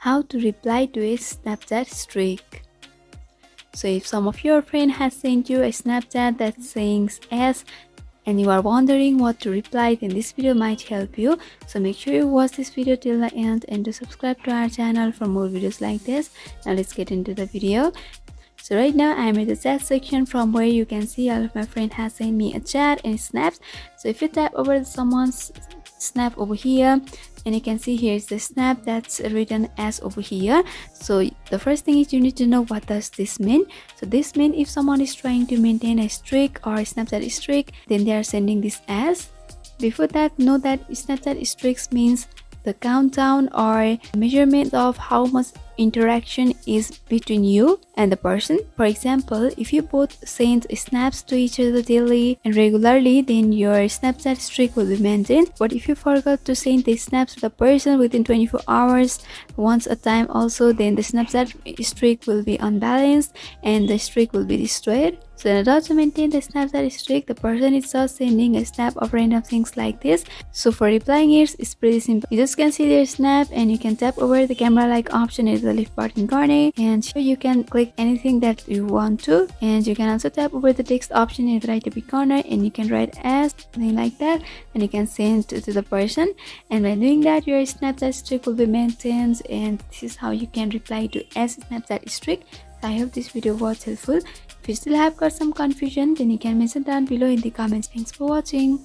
how to reply to a Snapchat streak. So if some of your friend has sent you a Snapchat that says S and you are wondering what to reply, then this video might help you. So make sure you watch this video till the end and to subscribe to our channel for more videos like this. Now let's get into the video. So right now I'm in the chat section from where you can see all of my friend has sent me a chat and snaps. So if you tap over someone's snap over here, and you can see here is the snap that's written as over here. So the first thing is you need to know what does this mean. So this means if someone is trying to maintain a streak or a Snapchat streak, then they are sending this as. Before that, know that Snapchat streaks means the countdown or measurement of how much interaction is between you and the person. For example, if you both send snaps to each other daily and regularly, then your Snapchat streak will be maintained. But if you forgot to send the snaps to the person within 24 hours once a time also, then the Snapchat streak will be unbalanced and the streak will be destroyed. So in order to maintain the Snapchat streak, the person is just sending a snap of random things like this. So for replying it's pretty simple. You just consider a snap and you can tap over the camera like option in the left button corner, and here you can click anything that you want to, and you can also tap over the text option in the right upper corner and you can write as something like that, and you can send to the person. And by doing that, your Snapchat streak will be maintained, and this is how you can reply to as Snapchat streak. So I hope this video was helpful. If you still have got some confusion, then you can mention down below in the comments. Thanks for watching.